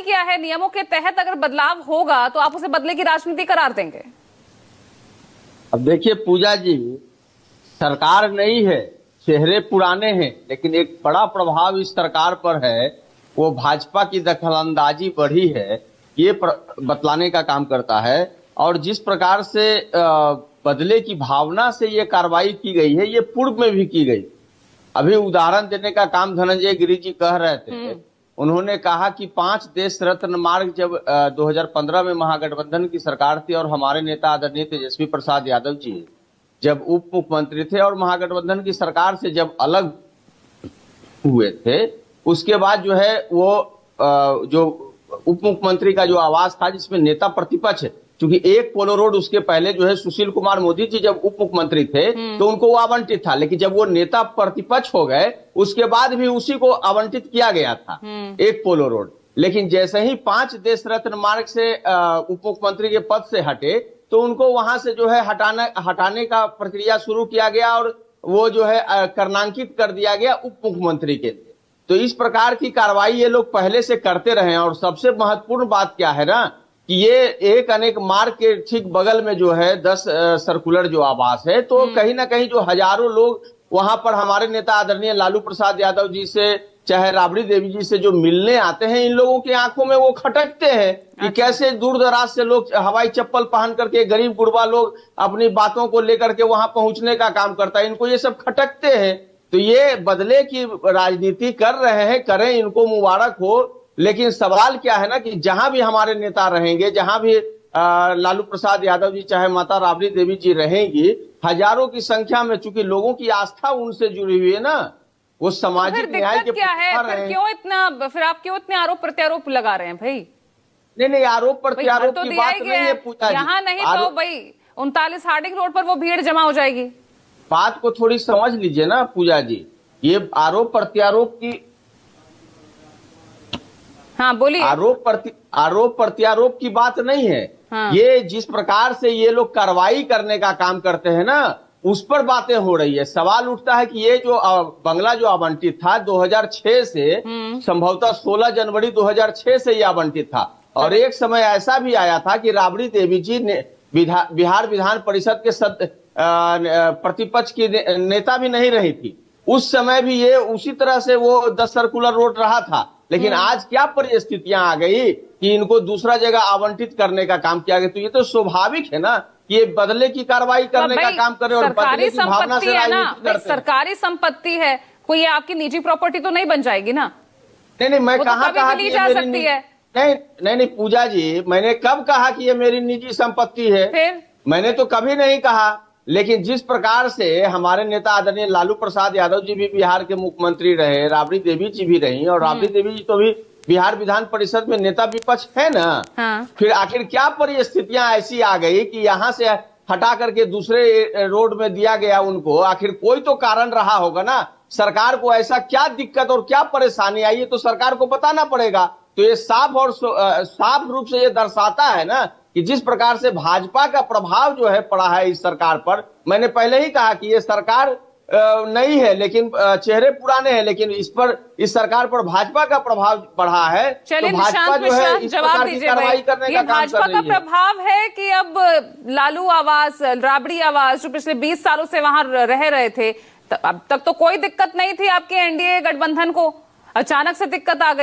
नहीं किया है, नियमों के तहत अगर बदलाव होगा तो आप उसे बदले की राजनीति करार देंगे? अब देखिए पूजा जी, सरकार नई है, चेहरे पुराने हैं, लेकिन एक बड़ा प्रभाव इस सरकार पर है, वो भाजपा की दखलंदाजी बढ़ी है, ये बतलाने का काम करता है। और जिस प्रकार से बदले की भावना से ये कार्रवाई की गई है, ये पूर्व में भी की गई। अभी उदाहरण देने का काम धनंजय गिरि जी कह रहे थे। उन्होंने कहा कि 5 देश रत्न मार्ग जब 2015 में महागठबंधन की सरकार थी और हमारे नेता आदरणीय तेजस्वी प्रसाद यादव जी जब उप मुख्यमंत्री थे और महागठबंधन की सरकार से जब अलग हुए थे, उसके बाद जो है वो जो उप मुख्यमंत्री का जो आवास था जिसमें नेता प्रतिपक्ष है, क्योंकि एक पोलो रोड उसके पहले जो है सुशील कुमार मोदी जी जब उप मुख्यमंत्री थे तो उनको वो आवंटित था, लेकिन जब वो नेता प्रतिपक्ष हो गए उसके बाद भी उसी को आवंटित किया गया था एक पोलो रोड। लेकिन जैसे ही 5 देश रत्न मार्ग से उप मुख्यमंत्री के पद से हटे तो उनको वहां से जो है हटाने का प्रक्रिया शुरू किया गया और वो जो है कर्णांकित कर दिया गया उप मुख्यमंत्री के लिए। तो इस प्रकार की कार्रवाई ये लोग पहले से करते रहे हैं। और सबसे महत्वपूर्ण बात क्या है ना कि ये एक अनेक मार्ग के ठीक बगल में जो है 10 सर्कुलर जो आवास है, तो कहीं ना कहीं जो हजारों लोग वहां पर हमारे नेता आदरणीय लालू प्रसाद यादव जी से चाहे राबड़ी देवी जी से जो मिलने आते हैं, इन लोगों की आंखों में वो खटकते हैं कि कैसे दूर दराज से लोग हवाई चप्पल पहन करके, गरीब गुरबा लोग अपनी बातों को लेकर के वहां पहुंचने का काम करता है। इनको ये सब खटकते हैं। तो ये बदले की राजनीति कर रहे हैं, करें, इनको मुबारक हो। लेकिन सवाल क्या है ना कि जहां भी हमारे नेता रहेंगे, जहां भी लालू प्रसाद यादव जी चाहे माता राबड़ी देवी जी रहेंगी, हजारों की संख्या में, चूंकि लोगों की आस्था उनसे जुड़ी हुई है ना, वो सामाजिक न्याय के क्या है? फिर आप क्यों इतने आरोप प्रत्यारोप लगा रहे हैं भाई? नहीं, आरोप प्रत्यारोप की बात नहीं है पूजा जी। यहाँ नहीं तो भाई 39 हार्डिंग रोड पर वो भीड़ जमा हो जाएगी। बात को थोड़ी समझ लीजिए ना पूजा जी, ये आरोप प्रत्यारोप की, हाँ बोलिए। आरोप प्रत्यारोप की बात नहीं है। हाँ। ये जिस प्रकार से ये लोग कार्रवाई करने का काम करते हैं ना, उस पर बातें हो रही है। सवाल उठता है कि ये जो बंगला जो आवंटित था 2006 से, संभवतः 16 जनवरी 2006 से ये आवंटित था। और एक समय ऐसा भी आया था कि राबड़ी देवी जी ने बिहार विधान परिषद के प्रतिपक्ष की नेता भी नहीं रही थी। उस समय भी ये उसी तरह से वो 10 सर्कुलर रोड रहा था। लेकिन आज क्या परिस्थितियां आ गई कि इनको दूसरा जगह आवंटित करने का काम किया गया। तो ये तो स्वाभाविक है ना कि ये बदले की कार्रवाई करने का काम करे और बदले की भावना से राजनीति करते हैं। सरकारी संपत्ति है, कोई ये आपकी निजी प्रॉपर्टी तो नहीं बन जाएगी ना? नहीं, मैं कहाँ कहा कि जा सकती है? नहीं पूजा जी, मैंने कब कहा कि ये मेरी निजी संपत्ति है? फिर मैंने तो कभी नहीं कहा। लेकिन जिस प्रकार से हमारे नेता आदरणीय लालू प्रसाद यादव जी भी बिहार के मुख्यमंत्री रहे, राबड़ी देवी जी भी रही, और राबड़ी देवी जी तो भी बिहार विधान परिषद में नेता विपक्ष है ना। हाँ। फिर आखिर क्या परिस्थितियां ऐसी आ गई कि यहाँ से हटा करके दूसरे रोड में दिया गया उनको? आखिर कोई तो कारण रहा होगा ना। सरकार को ऐसा क्या दिक्कत और क्या परेशानी आई है तो सरकार को बताना पड़ेगा। तो ये साफ रूप से ये दर्शाता है ना कि जिस प्रकार से भाजपा का प्रभाव जो है पड़ा है इस सरकार पर। मैंने पहले ही कहा कि ये सरकार नई है, लेकिन चेहरे पुराने हैं, लेकिन इस सरकार पर भाजपा का प्रभाव बढ़ा है। तो भाजपा जो है इस प्रकार की कार्रवाई करने का काम कर रही है। भाजपा का प्रभाव है कि अब लालू आवास, राबड़ी आवास जो पिछले 20 सालों से वहां रह रहे थे, अब तक तो कोई दिक्कत नहीं थी आपके एनडीए गठबंधन को, अचानक से दिक्कत आ गई।